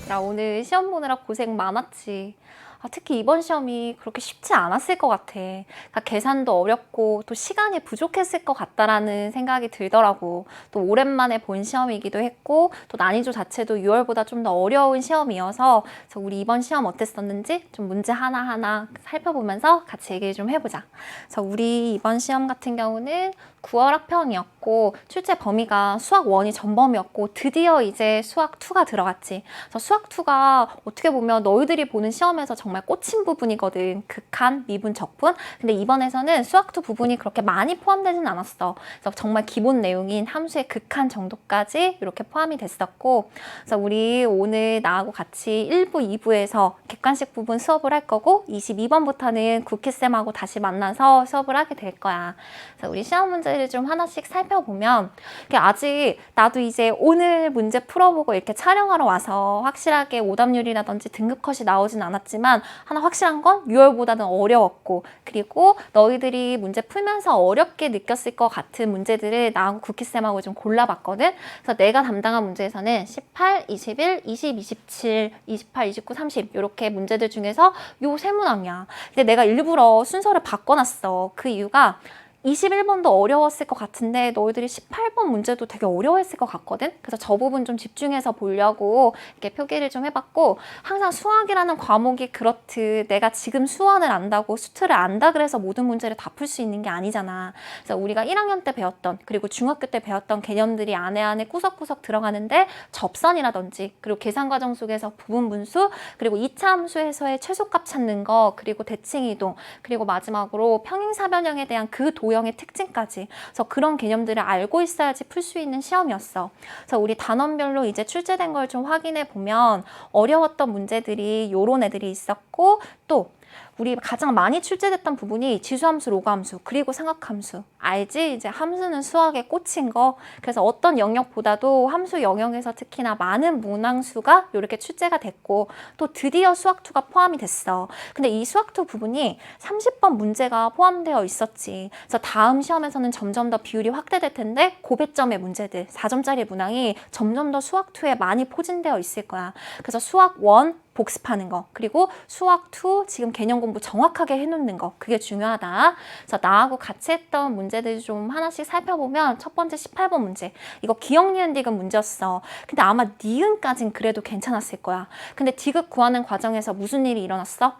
나 오늘 시험 보느라 고생 많았지. 특히 이번 시험이 그렇게 쉽지 않았을 것 같아. 그러니까 계산도 어렵고 또 시간이 부족했을 것 같다라는 생각이 들더라고. 또 오랜만에 본 시험이기도 했고 또 난이도 자체도 6월보다 좀 더 어려운 시험이어서 그래서 우리 이번 시험 어땠었는지 좀 문제 하나하나 살펴보면서 같이 얘기를 좀 해보자. 그래서 우리 이번 시험 같은 경우는 9월 합평이었고 출제 범위가 수학 1이 전범이었고 드디어 이제 수학 2가 들어갔지. 그래서 수학 2가 어떻게 보면 너희들이 보는 시험에서 정말 꽂힌 부분이거든. 극한, 미분, 적분. 근데 이번에서는 수학 2 부분이 그렇게 많이 포함되진 않았어. 그래서 정말 기본 내용인 함수의 극한 정도까지 이렇게 포함이 됐었고, 그래서 우리 오늘 나하고 같이 1부, 2부에서 객관식 부분 수업을 할 거고 22번부터는 구키쌤하고 다시 만나서 수업을 하게 될 거야. 그래서 우리 시험 문제를 좀 하나씩 살펴보면 아직 나도 이제 오늘 문제 풀어보고 이렇게 촬영하러 와서 확실하게 오답률이라든지 등급 컷이 나오진 않았지만 하나 확실한 건 6월보다는 어려웠고, 그리고 너희들이 문제 풀면서 어렵게 느꼈을 것 같은 문제들을 나하고 구키쌤하고 좀 골라봤거든. 그래서 내가 담당한 문제에서는 18, 21, 20, 27, 28, 29, 30 이렇게 문제들 중에서 요 세 문항이야. 근데 내가 일부러 순서를 바꿔놨어. 그 이유가 21번도 어려웠을 것 같은데 너희들이 18번 문제도 되게 어려웠을 것 같거든? 그래서 저 부분 좀 집중해서 보려고 이렇게 표기를 좀 해봤고, 항상 수학이라는 과목이 그렇듯 내가 지금 수원을 안다고 수트를 안다 그래서 모든 문제를 다 풀 수 있는 게 아니잖아. 그래서 우리가 1학년 때 배웠던 그리고 중학교 때 배웠던 개념들이 안에 구석구석 들어가는데 접선이라든지 그리고 계산과정 속에서 부분분수 그리고 2차 함수에서의 최소값 찾는 거 그리고 대칭이동 그리고 마지막으로 평행사변형에 대한 그 도형의 특징까지. 그래서 그런 개념들을 알고 있어야지 풀 수 있는 시험이었어. 그래서 우리 단원별로 이제 출제된 걸 좀 확인해 보면 어려웠던 문제들이 요런 애들이 있었고, 또 우리 가장 많이 출제됐던 부분이 지수함수, 로그함수, 그리고 삼각함수. 알지? 이제 함수는 수학에 꽂힌 거. 그래서 어떤 영역보다도 함수 영역에서 특히나 많은 문항수가 이렇게 출제가 됐고, 또 드디어 수학2가 포함이 됐어. 근데 이 수학2 부분이 30번 문제가 포함되어 있었지. 그래서 다음 시험에서는 점점 더 비율이 확대될 텐데 고배점의 문제들, 4점짜리 문항이 점점 더 수학2에 많이 포진되어 있을 거야. 그래서 수학 1, 복습하는 거, 그리고 수학 2 지금 개념 공부 정확하게 해놓는 거, 그게 중요하다. 그래서 나하고 같이 했던 문제들 좀 하나씩 살펴보면 첫 번째 18번 문제, 이거 기억, 니은, 디귿 문제였어. 근데 아마 니은까진 그래도 괜찮았을 거야. 근데 디귿 구하는 과정에서 무슨 일이 일어났어?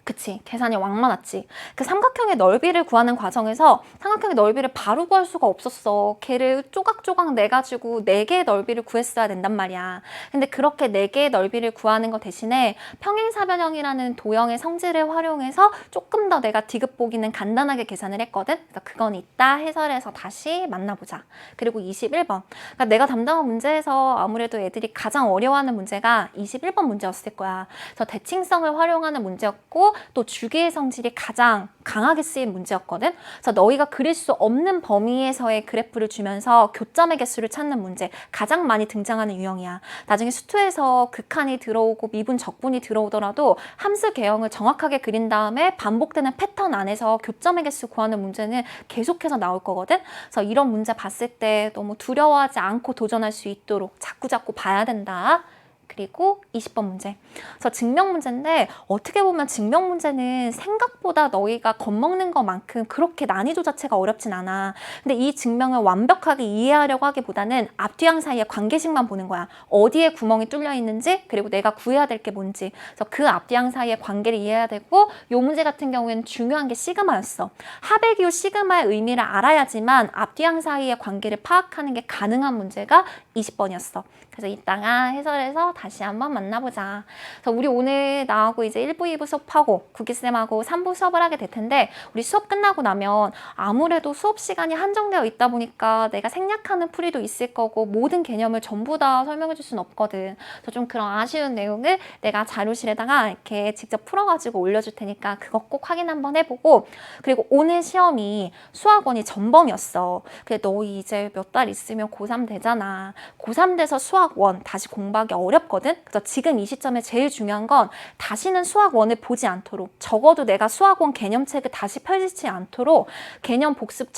그치, 계산이 왕 많았지. 그 삼각형의 넓이를 구하는 과정에서 삼각형의 넓이를 바로 구할 수가 없었어. 걔를 조각조각 내가지고 4개의 넓이를 구했어야 된단 말이야. 근데 그렇게 4개의 넓이를 구하는 거 대신에 평행사변형이라는 도형의 성질을 활용해서 조금 더 내가 디귿 보기는 간단하게 계산을 했거든. 그래서 그건 이따 해설에서 다시 만나보자. 그리고 21번. 그러니까 내가 담당한 문제에서 아무래도 애들이 가장 어려워하는 문제가 21번 문제였을 거야. 그래서 대칭성을 활용하는 문제였고, 또 주기의 성질이 가장 강하게 쓰인 문제였거든. 그래서 너희가 그릴 수 없는 범위에서의 그래프를 주면서 교점의 개수를 찾는 문제, 가장 많이 등장하는 유형이야. 나중에 수투에서 극한이 들어오고 미분 적분이 들어오더라도 함수 개형을 정확하게 그린 다음에 반복되는 패턴 안에서 교점의 개수 구하는 문제는 계속해서 나올 거거든. 그래서 이런 문제 봤을 때 너무 두려워하지 않고 도전할 수 있도록 자꾸자꾸 봐야 된다. 그리고 20번 문제. 그래서 증명 문제인데 어떻게 보면 증명 문제는 생각보다 너희가 겁먹는 것만큼 그렇게 난이도 자체가 어렵진 않아. 근데 이 증명을 완벽하게 이해하려고 하기보다는 앞뒤양 사이의 관계식만 보는 거야. 어디에 구멍이 뚫려 있는지, 그리고 내가 구해야 될 게 뭔지. 그래서 그 앞뒤양 사이의 관계를 이해해야 되고, 이 문제 같은 경우에는 중요한 게 시그마였어. 합의 기호 시그마의 의미를 알아야지만 앞뒤양 사이의 관계를 파악하는 게 가능한 문제가 20번이었어. 그래서 이따가 해설에서 다시 한번 만나보자. 그래서 우리 오늘 나하고 이제 1부, 2부 수업하고 구기쌤하고 3부 수업을 하게 될 텐데, 우리 수업 끝나고 나면 아무래도 수업 시간이 한정되어 있다 보니까 내가 생략하는 풀이도 있을 거고 모든 개념을 전부 다 설명해 줄 수는 없거든. 그래서 좀 그런 아쉬운 내용을 내가 자료실에다가 이렇게 직접 풀어가지고 올려줄 테니까 그거 꼭 확인 한번 해보고, 그리고 오늘 시험이 수학원이 전범이었어. 근데 너희 이제 몇 달 있으면 고3 되잖아. 고3 돼서 수학 1 다시 공부하기 어렵거든. 그래서 지금 이 시점에 제일 중요한 건 다시는 수학 1을 보지 않도록, 적어도 내가 수학 1 개념책을 다시 펼치지 않도록 개념 복습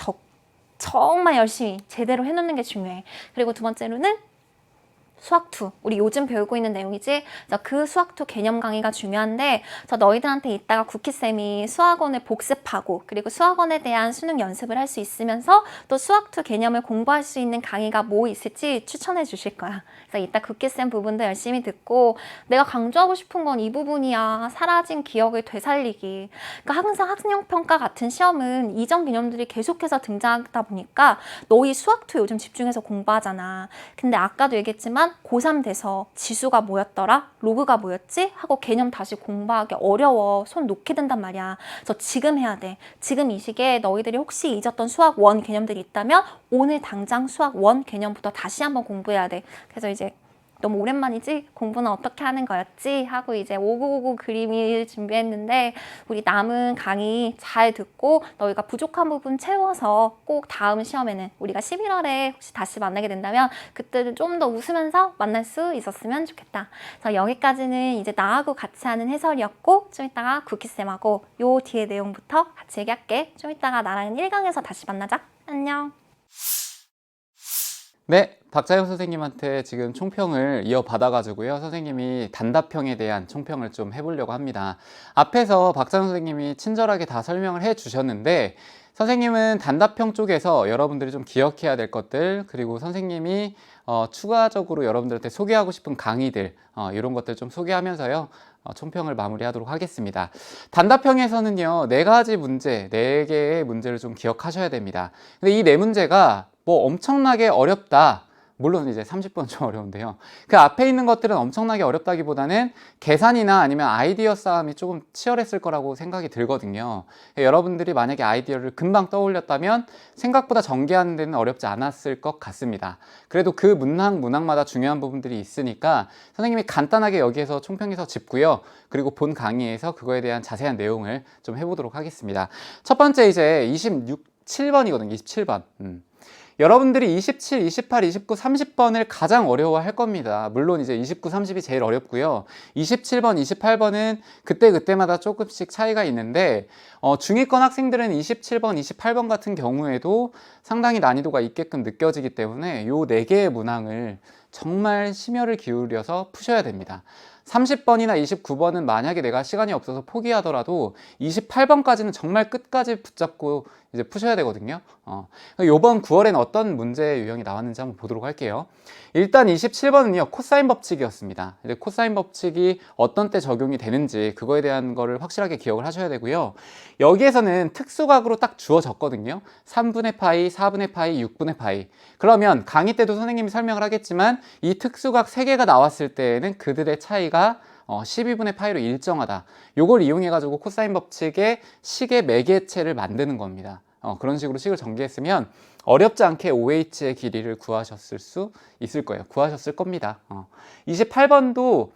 정말 열심히 제대로 해놓는 게 중요해. 그리고 두 번째로는 수학2 우리 요즘 배우고 있는 내용이지. 그래서 그 수학2 개념 강의가 중요한데 너희들한테 이따가 쿠키쌤이 수학원을 복습하고 그리고 수학원에 대한 수능 연습을 할 수 있으면서 또 수학2 개념을 공부할 수 있는 강의가 뭐 있을지 추천해 주실 거야. 그래서 이따 쿠키쌤 부분도 열심히 듣고 내가 강조하고 싶은 건 이 부분이야. 사라진 기억을 되살리기. 그러니까 항상 학력평가 같은 시험은 이전 개념들이 계속해서 등장하다 보니까 너희 수학2 요즘 집중해서 공부하잖아. 근데 아까도 얘기했지만 고3 돼서 지수가 뭐였더라? 로그가 뭐였지? 하고 개념 다시 공부하기 어려워. 손 놓게 된단 말이야. 그래서 지금 해야 돼. 지금 이 시기에 너희들이 혹시 잊었던 수학 1 개념들이 있다면 오늘 당장 수학 1 개념부터 다시 한번 공부해야 돼. 그래서 이제 너무 오랜만이지? 공부는 어떻게 하는 거였지? 하고 이제 5959 그림을 준비했는데 우리 남은 강의 잘 듣고 너희가 부족한 부분 채워서 꼭 다음 시험에는 우리가 11월에 혹시 다시 만나게 된다면 그때는 좀 더 웃으면서 만날 수 있었으면 좋겠다. 그래서 여기까지는 이제 나하고 같이 하는 해설이었고 좀 이따가 쿠키쌤하고 요 뒤에 내용부터 같이 얘기할게. 좀 이따가 나랑 1강에서 다시 만나자. 안녕. 네, 박자영 선생님한테 지금 총평을 이어받아가지고요. 선생님이 단답형에 대한 총평을 좀 해보려고 합니다. 앞에서 박자영 선생님이 친절하게 다 설명을 해주셨는데 선생님은 단답형 쪽에서 여러분들이 좀 기억해야 될 것들 그리고 선생님이 추가적으로 여러분들한테 소개하고 싶은 강의들 이런 것들 좀 소개하면서요. 총평을 마무리하도록 하겠습니다. 단답형에서는요. 4가지 문제, 4개의 문제를 좀 기억하셔야 됩니다. 근데 이 4문제가 뭐 엄청나게 어렵다. 물론 이제 30번 좀 어려운데요. 그 앞에 있는 것들은 엄청나게 어렵다기보다는 계산이나 아니면 아이디어 싸움이 조금 치열했을 거라고 생각이 들거든요. 여러분들이 만약에 아이디어를 금방 떠올렸다면 생각보다 전개하는 데는 어렵지 않았을 것 같습니다. 그래도 그 문항마다 중요한 부분들이 있으니까 선생님이 간단하게 여기에서 총평해서 짚고요. 그리고 본 강의에서 그거에 대한 자세한 내용을 좀 해보도록 하겠습니다. 첫 번째 이제 27번이거든요. 27번. 여러분들이 27, 28, 29, 30번을 가장 어려워할 겁니다. 물론 이제 29, 30이 제일 어렵고요. 27번, 28번은 그때마다 조금씩 차이가 있는데 중위권 학생들은 27번, 28번 같은 경우에도 상당히 난이도가 있게끔 느껴지기 때문에 요 4개의 문항을 정말 심혈을 기울여서 푸셔야 됩니다. 30번이나 29번은 만약에 내가 시간이 없어서 포기하더라도 28번까지는 정말 끝까지 붙잡고 이제 푸셔야 되거든요. 요번 9월엔 어떤 문제 유형이 나왔는지 한번 보도록 할게요. 일단 27번은요, 코사인 법칙이었습니다. 코사인 법칙이 어떤 때 적용이 되는지 그거에 대한 거를 확실하게 기억을 하셔야 되고요. 여기에서는 특수각으로 딱 주어졌거든요. 3분의 파이, 4분의 파이, 6분의 파이. 그러면 강의 때도 선생님이 설명을 하겠지만 이 특수각 3개가 나왔을 때에는 그들의 차이가 12분의 파이로 일정하다. 요걸 이용해 가지고 코사인 법칙의 식의 매개체를 만드는 겁니다. 그런 식으로 식을 전개했으면 어렵지 않게 OH의 길이를 구하셨을 수 있을 거예요. 구하셨을 겁니다. 28번도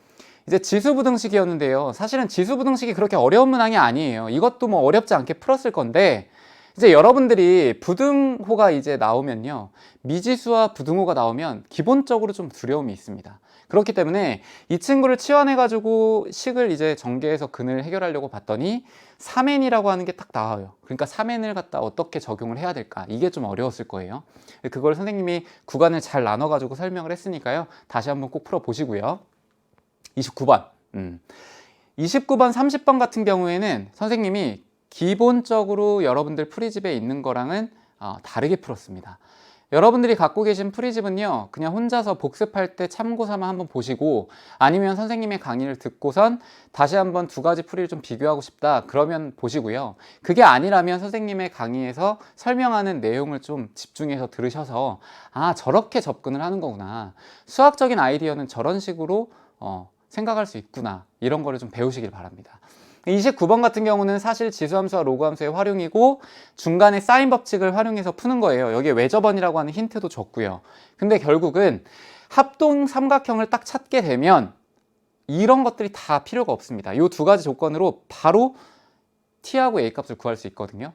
이제 지수부등식이었는데요. 사실은 지수부등식이 그렇게 어려운 문항이 아니에요. 이것도 뭐 어렵지 않게 풀었을 건데 이제 여러분들이 부등호가 이제 나오면요. 미지수와 부등호가 나오면 기본적으로 좀 두려움이 있습니다. 그렇기 때문에 이 친구를 치환해가지고 식을 이제 전개해서 근을 해결하려고 봤더니 3n이라고 하는 게 딱 나와요. 그러니까 3n을 갖다 어떻게 적용을 해야 될까? 이게 좀 어려웠을 거예요. 그걸 선생님이 구간을 잘 나눠가지고 설명을 했으니까요. 다시 한번 꼭 풀어보시고요. 29번. 29번, 30번 같은 경우에는 선생님이 기본적으로 여러분들 프리집에 있는 거랑은 다르게 풀었습니다. 여러분들이 갖고 계신 프리집은요, 그냥 혼자서 복습할 때 참고 삼아 한번 보시고 아니면 선생님의 강의를 듣고선 다시 한번 2가지 프리를 좀 비교하고 싶다 그러면 보시고요. 그게 아니라면 선생님의 강의에서 설명하는 내용을 좀 집중해서 들으셔서 저렇게 접근을 하는 거구나, 수학적인 아이디어는 저런 식으로 생각할 수 있구나, 이런 거를 좀 배우시길 바랍니다. 29번 같은 경우는 사실 지수함수와 로그함수의 활용이고 중간에 사인 법칙을 활용해서 푸는 거예요. 여기에 외접원이라고 하는 힌트도 줬고요. 근데 결국은 합동 삼각형을 딱 찾게 되면 이런 것들이 다 필요가 없습니다. 이 2가지 조건으로 바로 T하고 A 값을 구할 수 있거든요.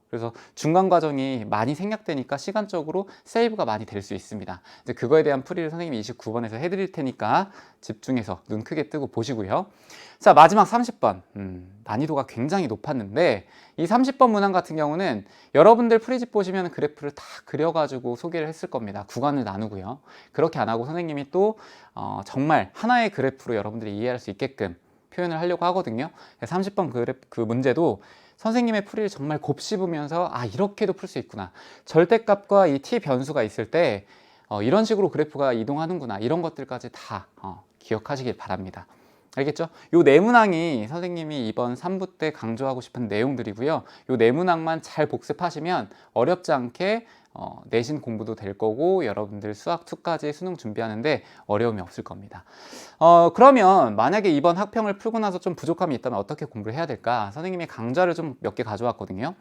그래서 중간 과정이 많이 생략되니까 시간적으로 세이브가 많이 될 수 있습니다. 이제 그거에 대한 풀이를 선생님이 29번에서 해드릴 테니까 집중해서 눈 크게 뜨고 보시고요. 자, 마지막 30번. 난이도가 굉장히 높았는데 이 30번 문항 같은 경우는 여러분들 프리집 보시면 그래프를 다 그려가지고 소개를 했을 겁니다. 구간을 나누고요. 그렇게 안 하고 선생님이 또 정말 하나의 그래프로 여러분들이 이해할 수 있게끔 표현을 하려고 하거든요. 30번 그 문제도 선생님의 풀이를 정말 곱씹으면서 이렇게도 풀 수 있구나. 절대값과 이 t 변수가 있을 때 이런 식으로 그래프가 이동하는구나. 이런 것들까지 다 기억하시길 바랍니다. 알겠죠? 요 네문항이 선생님이 이번 3부 때 강조하고 싶은 내용들이고요. 요 네문항만 잘 복습하시면 어렵지 않게 내신 공부도 될 거고 여러분들 수학 2까지 수능 준비하는데 어려움이 없을 겁니다. 그러면 만약에 이번 학평을 풀고 나서 좀 부족함이 있다면 어떻게 공부를 해야 될까? 선생님이 강좌를 좀 몇 개 가져왔거든요.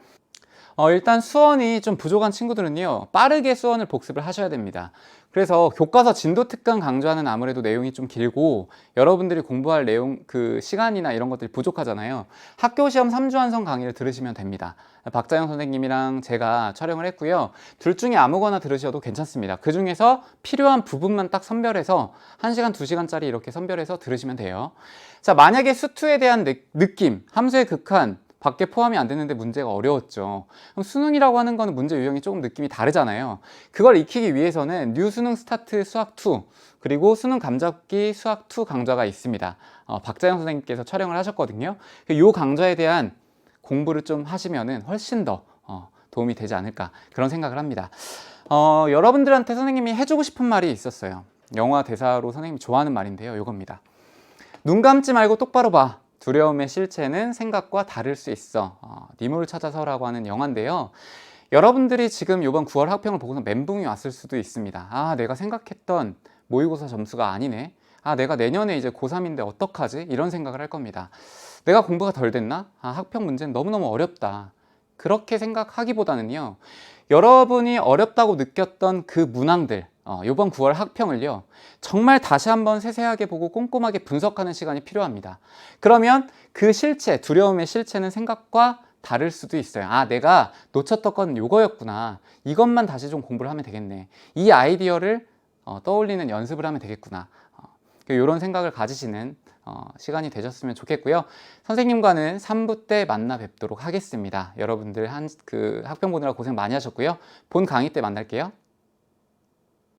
일단 수원이 좀 부족한 친구들은요, 빠르게 수원을 복습을 하셔야 됩니다. 그래서 교과서 진도 특강 강좌는 아무래도 내용이 좀 길고 여러분들이 공부할 내용 그 시간이나 이런 것들이 부족하잖아요. 학교 시험 3주 완성 강의를 들으시면 됩니다. 박자영 선생님이랑 제가 촬영을 했고요. 둘 중에 아무거나 들으셔도 괜찮습니다. 그 중에서 필요한 부분만 딱 선별해서 1시간, 2시간짜리 이렇게 선별해서 들으시면 돼요. 자, 만약에 수투에 대한 느낌, 함수의 극한 밖에 포함이 안 됐는데 문제가 어려웠죠. 그럼 수능이라고 하는 거는 문제 유형이 조금 느낌이 다르잖아요. 그걸 익히기 위해서는 뉴 수능 스타트 수학 2 그리고 수능 감잡기 수학 2 강좌가 있습니다. 박자영 선생님께서 촬영을 하셨거든요. 이 강좌에 대한 공부를 좀 하시면은 훨씬 더 도움이 되지 않을까 그런 생각을 합니다. 여러분들한테 선생님이 해주고 싶은 말이 있었어요. 영화 대사로 선생님이 좋아하는 말인데요. 이겁니다. 눈 감지 말고 똑바로 봐. 두려움의 실체는 생각과 다를 수 있어. 니모를 찾아서라고 하는 영화인데요. 여러분들이 지금 이번 9월 학평을 보고서 멘붕이 왔을 수도 있습니다. 내가 생각했던 모의고사 점수가 아니네. 내가 내년에 이제 고3인데 어떡하지? 이런 생각을 할 겁니다. 내가 공부가 덜 됐나? 학평 문제는 너무너무 어렵다. 그렇게 생각하기보다는요. 여러분이 어렵다고 느꼈던 그 문항들, 이번 9월 학평을요. 정말 다시 한번 세세하게 보고 꼼꼼하게 분석하는 시간이 필요합니다. 그러면 그 실체, 두려움의 실체는 생각과 다를 수도 있어요. 내가 놓쳤던 건 이거였구나. 이것만 다시 좀 공부를 하면 되겠네. 이 아이디어를 떠올리는 연습을 하면 되겠구나. 이런 생각을 가지시는 시간이 되셨으면 좋겠고요. 선생님과는 3부 때 만나 뵙도록 하겠습니다. 여러분들 학평 보느라 고생 많이 하셨고요. 본 강의 때 만날게요.